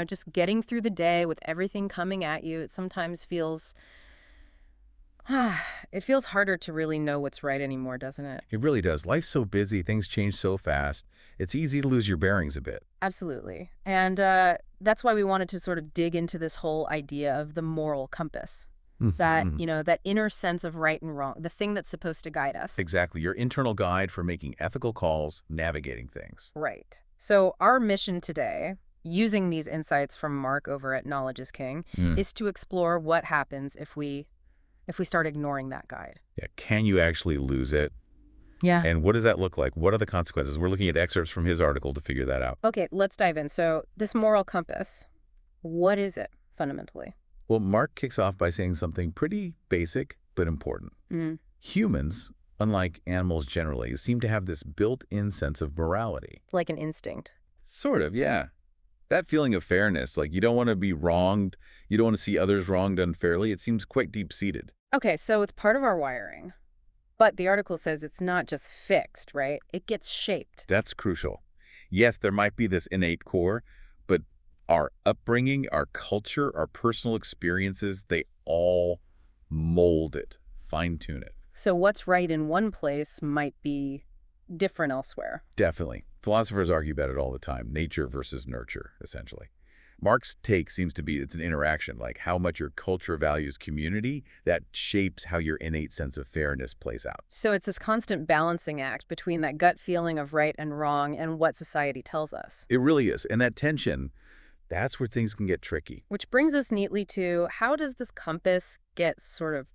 Just getting through the day with everything coming at you, it sometimes feels it feels harder to really know what's right anymore, doesn't it? It really does. Life's so busy, things change so fast. It's easy to lose your bearings a bit. Absolutely. And that's why we wanted to sort of dig into this whole idea of the moral compass. That, Mhm. that inner sense of right and wrong, the thing that's supposed to guide us. Exactly. Your internal guide for making ethical calls, navigating things. Right. So our mission today, using these insights from Mark over at Knowledge is King, Mm. is to explore what happens if we start ignoring that guide. Yeah. Can you actually lose it? Yeah. And what does that look like? What are the consequences? We're looking at excerpts from his article to figure that out. Okay, let's dive in. So this moral compass, what is it fundamentally? Well, Mark kicks off by saying something pretty basic but important. Mm. Humans, unlike animals generally, seem to have this built-in sense of morality. Like an instinct. Sort of, yeah. That feeling of fairness, like you don't want to be wronged, you don't want to see others wronged unfairly, it seems quite deep-seated. Okay, so it's part of our wiring. But the article says it's not just fixed, right? It gets shaped. That's crucial. Yes, there might be this innate core, but our upbringing, our culture, our personal experiences, they all mold it, fine-tune it. So what's right in one place might be different elsewhere. Definitely. Philosophers argue about it all the time, nature versus nurture, essentially. Mark's take seems to be it's an interaction, like how much your culture values community, that shapes how your innate sense of fairness plays out. So it's this constant balancing act between that gut feeling of right and wrong and what society tells us. It really is. And that tension, that's where things can get tricky. Which brings us neatly to how does this compass get sort of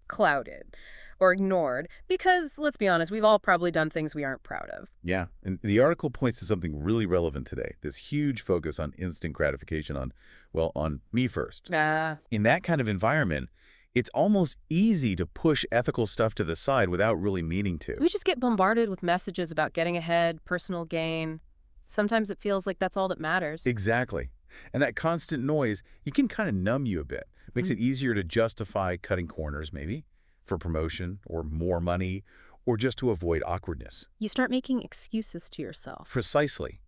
clouded or ignored? Because let's be honest, we've all probably done things we aren't proud of. Yeah, and the article points to something really relevant today, this huge focus on instant gratification on, well, on me first. Ah, In that kind of environment, it's almost easy to push ethical stuff to the side without really meaning to. we just get bombarded with messages about getting ahead, personal gain. Sometimes it feels like that's all that matters. Exactly. And that constant noise, it can kind of numb you a bit. Makes it easier to justify cutting corners, maybe, for promotion or more money, or just to avoid awkwardness. You start making excuses to yourself. Precisely.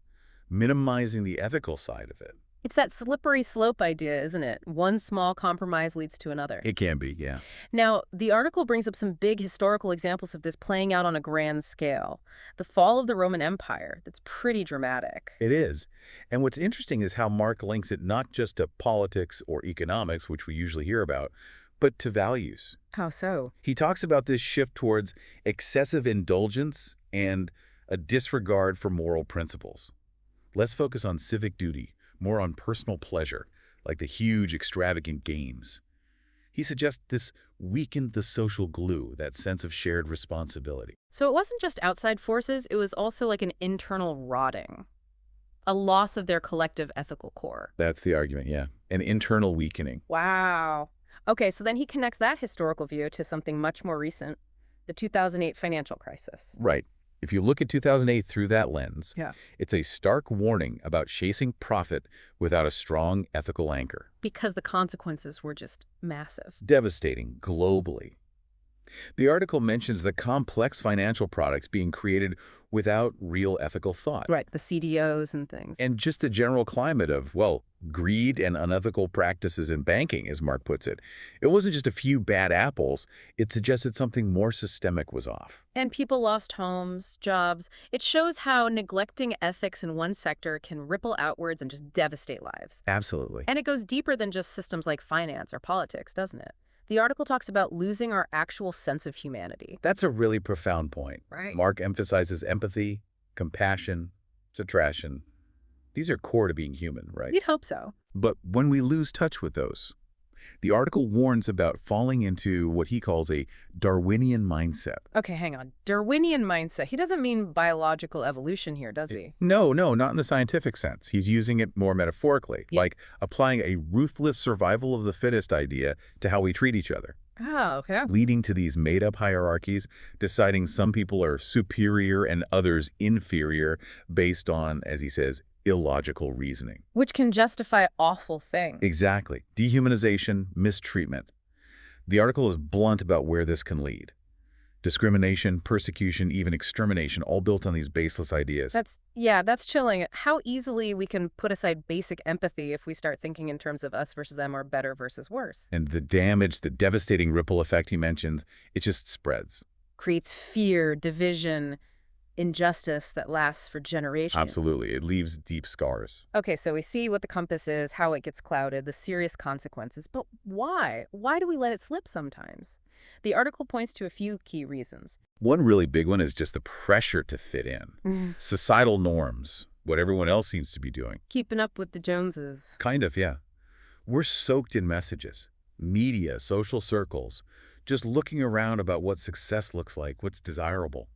Minimizing the ethical side of it. It's that slippery slope idea, isn't it? One small compromise leads to another. It can be, yeah. Now, the article brings up some big historical examples of this playing out on a grand scale. The fall of the Roman Empire, that's pretty dramatic. It is. And what's interesting is how Mark links it not just to politics or economics, which we usually hear about, but to values. How so? He talks about this shift towards excessive indulgence and a disregard for moral principles. Less focus on civic duty, more on personal pleasure, like the huge, extravagant games. He suggests this weakened the social glue, that sense of shared responsibility. So it wasn't just outside forces, it was also like an internal rotting, a loss of their collective ethical core. That's the argument, yeah. An internal weakening. Wow. Okay, so then he connects that historical view to something much more recent, the 2008 financial crisis. Right. If you look at 2008 through that lens, Yeah. it's a stark warning about chasing profit without a strong ethical anchor. Because the consequences were just massive. Devastating globally. The article mentions the complex financial products being created without real ethical thought. Right, the CDOs and things. And just the general climate of, well, greed and unethical practices in banking, as Mark puts it. It wasn't just a few bad apples. It suggested something more systemic was off. And people lost homes, jobs. It shows how neglecting ethics in one sector can ripple outwards and just devastate lives. Absolutely. And it goes deeper than just systems like finance or politics, doesn't it? The article talks about losing our actual sense of humanity. That's a really profound point. Right. Mark emphasizes empathy, compassion, subtraction. These are core to being human, right? You'd hope so. But when we lose touch with those, the article warns about falling into what he calls a Darwinian mindset. Okay, hang on. Darwinian mindset. He doesn't mean biological evolution here, does he? No, not in the scientific sense. He's using it more metaphorically, Yeah. like applying a ruthless survival of the fittest idea to how we treat each other, Oh, okay. leading to these made-up hierarchies, deciding some people are superior and others inferior based on, as he says, illogical reasoning. Which can justify awful things. Exactly. Dehumanization, mistreatment. The article is blunt about where this can lead. Discrimination, persecution, even extermination, all built on these baseless ideas. Yeah, that's chilling. How easily we can put aside basic empathy if we start thinking in terms of us versus them or better versus worse. And the damage, the devastating ripple effect he mentions, it just spreads. Creates fear, division, injustice that lasts for generations. Absolutely. It leaves deep scars. Okay, so we see what the compass is, how it gets clouded, the serious consequences. But why? Why do we let it slip sometimes? The article points to a few key reasons. One really big one is just the pressure to fit in. Societal norms, what everyone else seems to be doing. Keeping up with the Joneses. Kind of, yeah. We're soaked in messages, media, social circles, just looking around about what success looks like, what's desirable.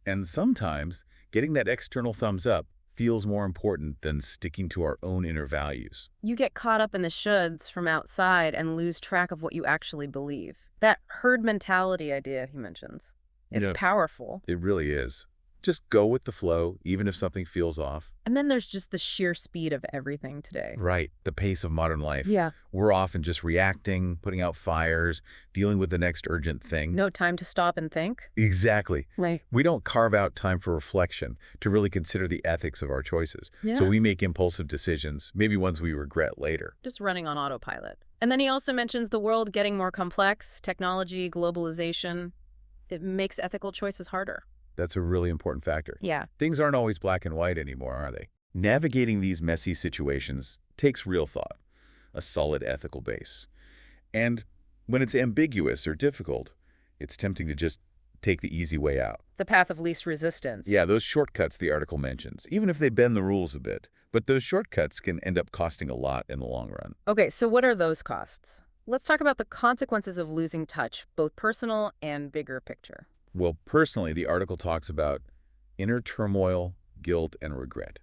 And sometimes getting that external thumbs up feels more important than sticking to our own inner values. You get caught up in the shoulds from outside and lose track of what you actually believe. That herd mentality idea he mentions. It's powerful. It really is. Just go with the flow, even if something feels off. And then there's just the sheer speed of everything today. Right, the pace of modern life. Yeah. We're often just reacting, putting out fires, dealing with the next urgent thing. No time to stop and think. Exactly. Right. We don't carve out time for reflection to really consider the ethics of our choices. Yeah. So we make impulsive decisions, maybe ones we regret later. Just running on autopilot. And then he also mentions the world getting more complex, technology, globalization. It makes ethical choices harder. That's a really important factor. Yeah. Things aren't always black and white anymore, are they? Navigating these messy situations takes real thought, a solid ethical base. And when it's ambiguous or difficult, it's tempting to just take the easy way out. The path of least resistance. Yeah, those shortcuts the article mentions, even if they bend the rules a bit. But those shortcuts can end up costing a lot in the long run. Okay, so what are those costs? Let's talk about the consequences of losing touch, both personal and bigger picture. Well, personally, the article talks about inner turmoil, guilt, and regret.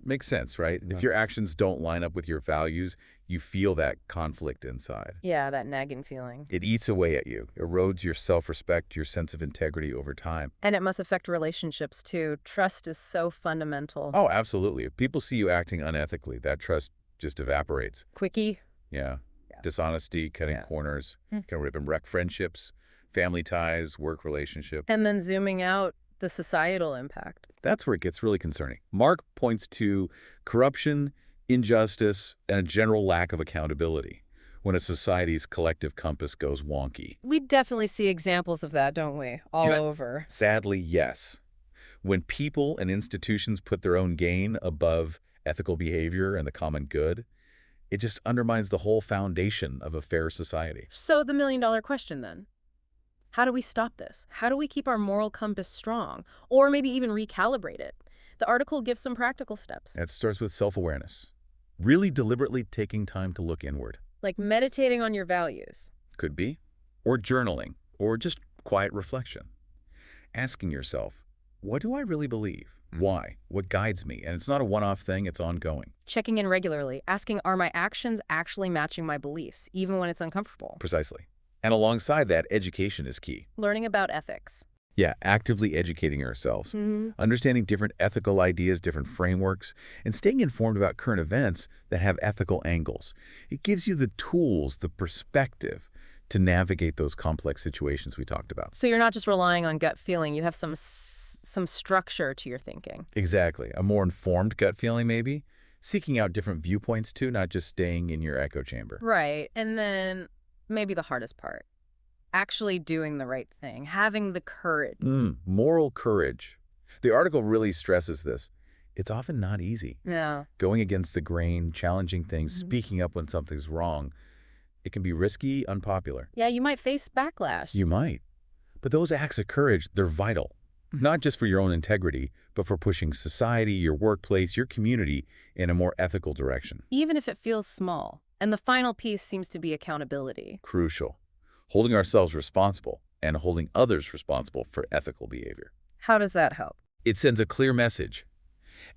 Makes sense, right? If your actions don't line up with your values, you feel that conflict inside. Yeah, that nagging feeling. It eats away at you, erodes your self-respect, your sense of integrity over time. And it must affect relationships, too. Trust is so fundamental. Oh, absolutely. If people see you acting unethically, that trust just evaporates. Quickie. Yeah. Dishonesty, cutting corners, can rip and wreck friendships, family ties, work relationships. And then zooming out, the societal impact. That's where it gets really concerning. Mark points to corruption, injustice, and a general lack of accountability when a society's collective compass goes wonky. We definitely see examples of that, don't we? All over. Sadly, yes. When people and institutions put their own gain above ethical behavior and the common good, it just undermines the whole foundation of a fair society. So the million-dollar question then. How do we stop this? How do we keep our moral compass strong? Or maybe even recalibrate it? The article gives some practical steps. It starts with self-awareness. Really deliberately taking time to look inward. Like meditating on your values. Could be. Or journaling. Or just quiet reflection. Asking yourself, what do I really believe? Why? What guides me? And it's not a one-off thing, it's ongoing. Checking in regularly, asking, are my actions actually matching my beliefs, even when it's uncomfortable? Precisely. And alongside that, education is key. Learning about ethics. Yeah, actively educating ourselves, understanding different ethical ideas, different frameworks, and staying informed about current events that have ethical angles. It gives you the tools, the perspective to navigate those complex situations we talked about. So you're not just relying on gut feeling, you have some structure to your thinking. Exactly. A more informed gut feeling, maybe. Seeking out different viewpoints, too, not just staying in your echo chamber. Right. And then maybe the hardest part. Actually doing the right thing. Having the courage. Moral courage. The article really stresses this. It's often not easy. Yeah. Going against the grain, challenging things, speaking up when something's wrong. It can be risky, unpopular. Yeah, you might face backlash. You might. But those acts of courage, they're vital. Not just for your own integrity, but for pushing society, your workplace, your community in a more ethical direction. Even if it feels small. And the final piece seems to be accountability. Crucial. Holding ourselves responsible and holding others responsible for ethical behavior. How does that help? It sends a clear message.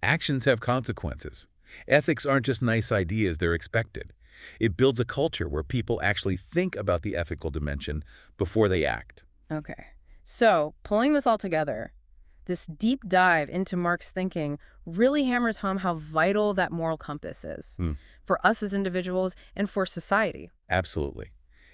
Actions have consequences. Ethics aren't just nice ideas, they're expected. It builds a culture where people actually think about the ethical dimension before they act. Okay. So, pulling this all together, this deep dive into Mark's thinking really hammers home how vital that moral compass is for us as individuals and for society. Absolutely.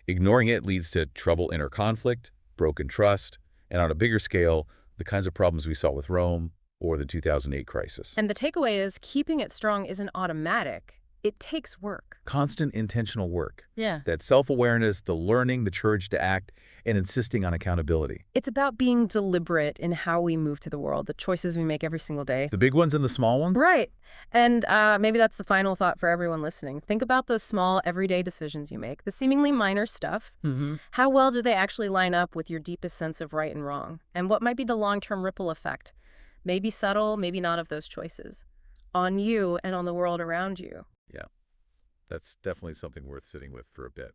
Ignoring it leads to trouble, inner conflict, broken trust, And on a bigger scale, the kinds of problems we saw with Rome or the 2008 crisis. And the takeaway is keeping it strong isn't automatic. It takes work. Constant intentional work. Yeah. That self-awareness, the learning, the courage to act, and insisting on accountability. It's about being deliberate in how we move to the world, the choices we make every single day. The big ones and the small ones? Right. And maybe that's the final thought for everyone listening. Think about those small, everyday decisions you make, the seemingly minor stuff. How well do they actually line up with your deepest sense of right and wrong? And what might be the long-term ripple effect? Maybe subtle, maybe not, of those choices on you and on the world around you. Yeah, that's definitely something worth sitting with for a bit.